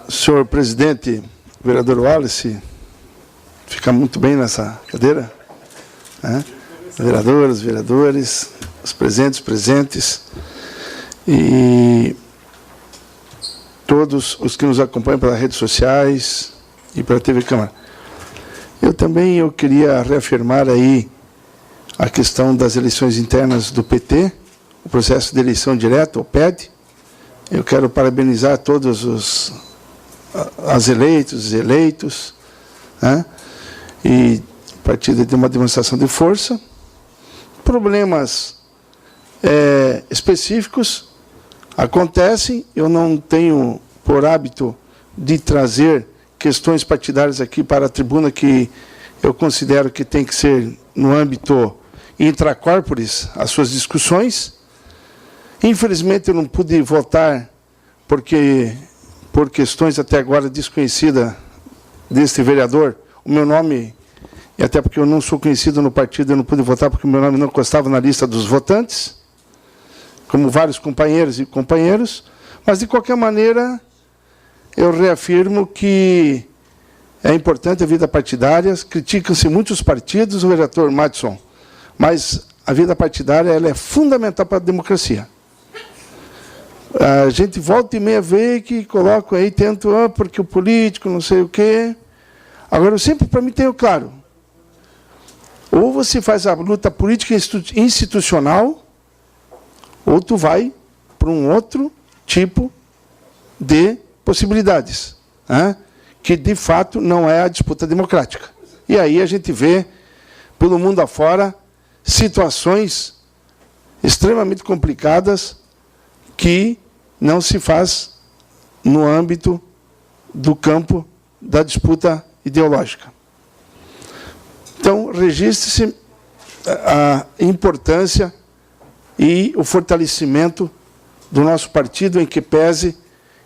Senhor presidente, vereador Wallace, fica muito bem nessa cadeira, né? Vereadoras, vereadores, os presentes, e todos os que nos acompanham pelas redes sociais e pela TV Câmara. Eu queria reafirmar aí a questão das eleições internas do PT, o processo de eleição direta, o PED. Eu quero parabenizar todos as eleitos, né? E a partir de uma demonstração de força. Problemas específicos acontecem, eu não tenho por hábito de trazer questões partidárias aqui para a tribuna, que eu considero que tem que ser no âmbito intracorporis as suas discussões. Infelizmente, eu não pude votar porque, por questões até agora desconhecidas deste vereador, o meu nome, e até porque eu não sou conhecido no partido, eu não pude votar porque o meu nome não constava na lista dos votantes, como vários companheiros, mas, de qualquer maneira, eu reafirmo que é importante a vida partidária. Criticam-se muitos partidos, o vereador Madison, mas a vida partidária ela é fundamental para a democracia. A gente volta e meia vê que colocam aí, tentam, porque o político, não sei o quê. Agora, eu sempre, para mim, tenho claro, ou você faz a luta política institucional, ou tu vai para um outro tipo de possibilidades, né? Que, de fato, não é a disputa democrática. E aí a gente vê, pelo mundo afora, situações extremamente complicadas que não se faz no âmbito do campo da disputa ideológica. Então, registre-se a importância e o fortalecimento do nosso partido, em que pese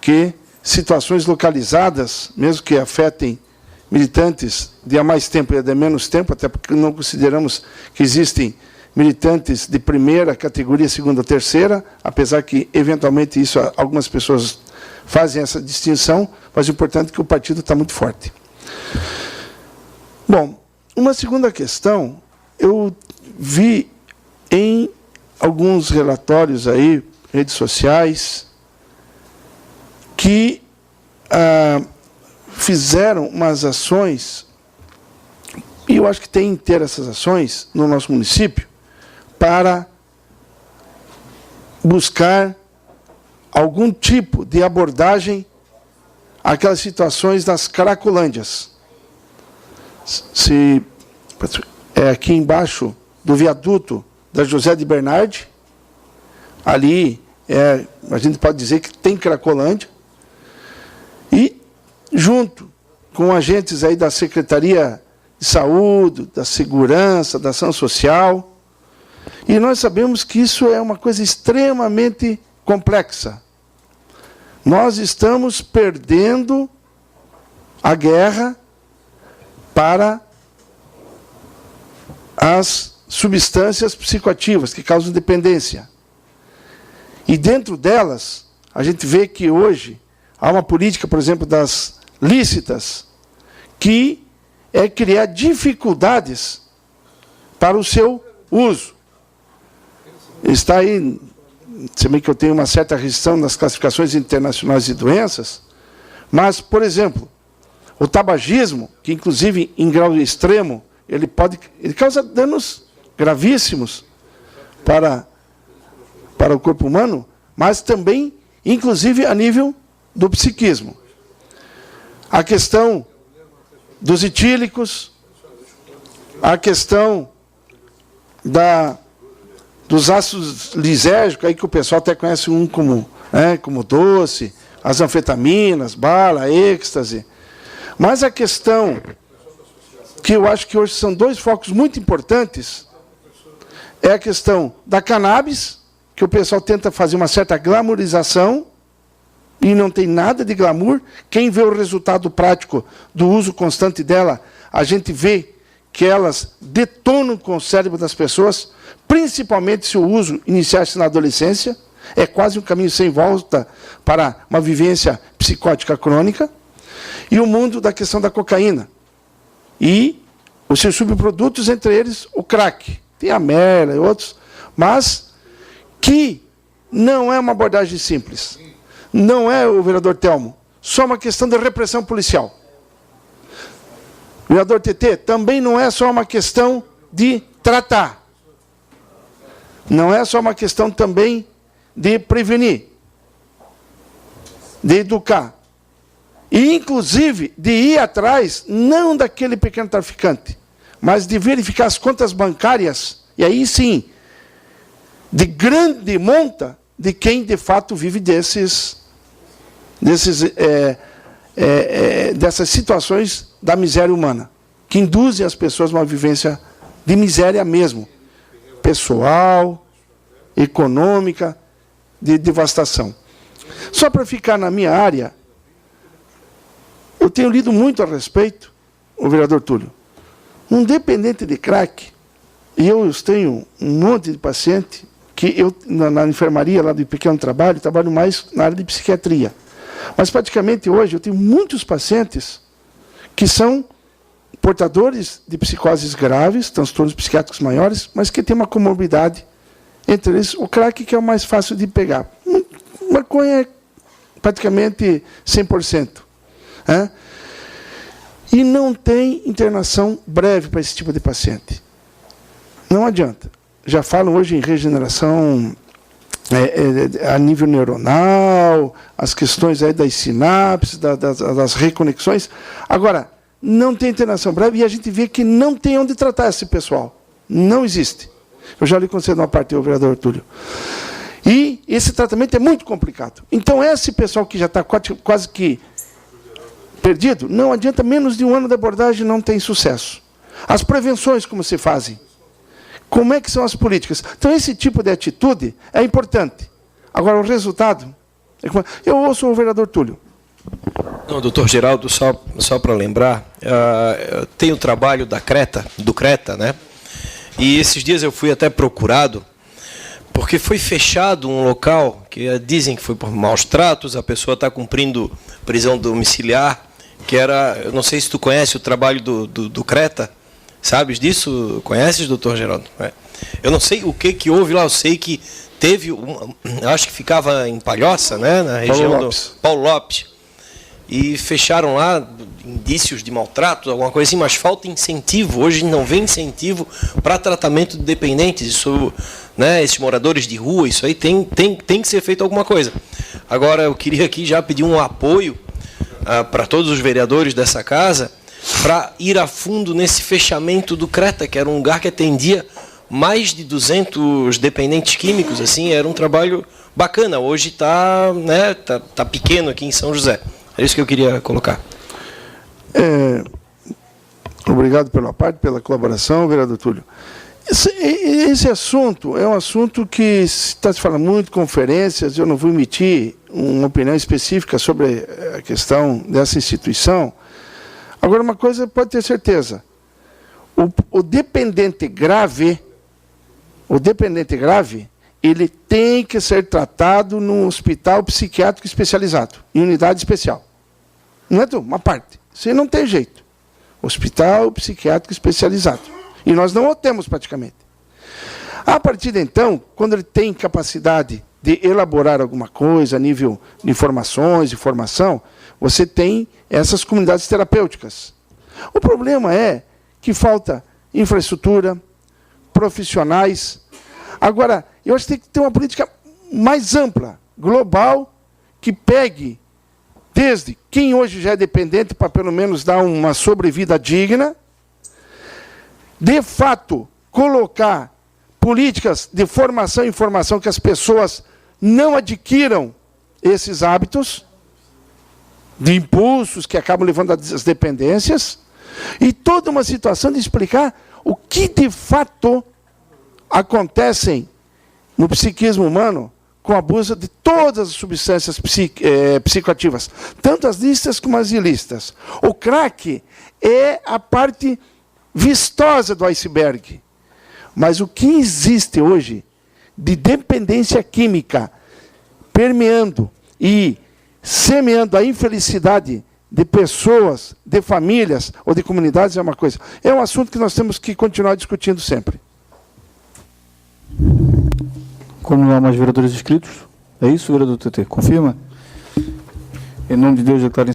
que situações localizadas, mesmo que afetem militantes de há mais tempo e de menos tempo, até porque não consideramos que existem militantes de primeira categoria, segunda, terceira, apesar que, eventualmente, isso algumas pessoas fazem essa distinção, mas o importante é que o partido está muito forte. Bom, uma segunda questão, eu vi em alguns relatórios aí, redes sociais, que fizeram umas ações, e eu acho que tem que ter essas ações no nosso município, para buscar algum tipo de abordagem àquelas situações das cracolândias. Se é aqui embaixo do viaduto da José de Bernardi, ali a gente pode dizer que tem cracolândia, e junto com agentes aí da Secretaria de Saúde, da Segurança, da Ação Social, e nós sabemos que isso é uma coisa extremamente complexa. Nós estamos perdendo a guerra para as substâncias psicoativas que causam dependência. E dentro delas, a gente vê que hoje há uma política, por exemplo, das lícitas, que é criar dificuldades para o seu uso. Está aí, se bem que eu tenho uma certa restrição nas classificações internacionais de doenças, mas, por exemplo, o tabagismo, que inclusive em grau extremo, ele causa danos gravíssimos para o corpo humano, mas também, inclusive, a nível do psiquismo. A questão dos etílicos, a questão dos ácidos lisérgicos, aí que o pessoal até conhece um como doce, as anfetaminas, bala, êxtase. Mas a questão que eu acho que hoje são dois focos muito importantes é a questão da cannabis, que o pessoal tenta fazer uma certa glamourização, e não tem nada de glamour. Quem vê o resultado prático do uso constante dela, a gente vê que elas detonam com o cérebro das pessoas, principalmente se o uso iniciasse na adolescência, é quase um caminho sem volta para uma vivência psicótica crônica, e o mundo da questão da cocaína. E os seus subprodutos, entre eles o crack, tem a merda e outros, mas que não é uma abordagem simples. Não é, o vereador Telmo, só uma questão de repressão policial. Vereador TT, também não é só uma questão de tratar. Não é só uma questão também de prevenir, de educar. E, inclusive, de ir atrás, não daquele pequeno traficante, mas de verificar as contas bancárias, e aí sim, de grande monta, de quem de fato vive dessas situações da miséria humana, que induzem as pessoas a uma vivência de miséria mesmo, pessoal, econômica, de devastação. Só para ficar na minha área, eu tenho lido muito a respeito, o vereador Túlio, um dependente de crack, e eu tenho um monte de paciente, que eu, na enfermaria lá do pequeno trabalho mais na área de psiquiatria. Mas praticamente hoje eu tenho muitos pacientes que são portadores de psicoses graves, transtornos psiquiátricos maiores, mas que têm uma comorbidade, entre eles o crack, que é o mais fácil de pegar. Maconha é praticamente 100%. Né? E não tem internação breve para esse tipo de paciente. Não adianta. Já falam hoje em regeneração a nível neuronal, as questões aí das sinapses, das reconexões. Agora, não tem internação breve e a gente vê que não tem onde tratar esse pessoal. Não existe. Eu já lhe concedo uma parte, o vereador Túlio. E esse tratamento é muito complicado. Então, esse pessoal que já está quase que perdido, não adianta, menos de um ano de abordagem não tem sucesso. As prevenções, como se fazem? Como é que são as políticas? Então, esse tipo de atitude é importante. Agora, o resultado... Eu ouço o vereador Túlio. Não, doutor Geraldo, só para lembrar, tem o trabalho do CRETA, né? E esses dias eu fui até procurado, porque foi fechado um local, que dizem que foi por maus tratos, a pessoa está cumprindo prisão domiciliar, que era, eu não sei se tu conhece o trabalho do CRETA, sabes disso? Conheces, doutor Geraldo? Eu não sei o que houve lá, eu sei que teve, acho que ficava em Palhoça, né, na região do Paulo Lopes, e fecharam lá indícios de maltrato, alguma coisa assim, mas falta incentivo, hoje não vem incentivo para tratamento de dependentes, isso, né, esses moradores de rua, isso aí tem que ser feito alguma coisa. Agora, eu queria aqui já pedir um apoio para todos os vereadores dessa casa, para ir a fundo nesse fechamento do CRETA, que era um lugar que atendia mais de 200 dependentes químicos, assim, era um trabalho bacana. Hoje está, né, tá pequeno aqui em São José. É isso que eu queria colocar. Obrigado pela parte, pela colaboração, vereador Túlio. Esse assunto é um assunto que está se falando muito, conferências, eu não vou emitir uma opinião específica sobre a questão dessa instituição. Agora, uma coisa pode ter certeza, o dependente grave, ele tem que ser tratado num hospital psiquiátrico especializado, em unidade especial. Não é uma parte, isso aí não tem jeito. Hospital psiquiátrico especializado. E nós não o temos praticamente. A partir de então, quando ele tem capacidade de elaborar alguma coisa a nível de informações, de formação, você tem essas comunidades terapêuticas. O problema é que falta infraestrutura, profissionais. Agora, eu acho que tem que ter uma política mais ampla, global, que pegue desde quem hoje já é dependente, para pelo menos dar uma sobrevida digna, de fato, colocar políticas de formação e informação que as pessoas não adquiram esses hábitos de impulsos que acabam levando às dependências, e toda uma situação de explicar o que de fato acontecem no psiquismo humano com o abuso de todas as substâncias psicoativas, tanto as lícitas como as ilícitas. O crack é a parte vistosa do iceberg. Mas o que existe hoje de dependência química permeando e semeando a infelicidade de pessoas, de famílias ou de comunidades é uma coisa. É um assunto que nós temos que continuar discutindo sempre. Como não há mais vereadores inscritos, é isso, vereador TT? Confirma? Em nome de Deus, declaro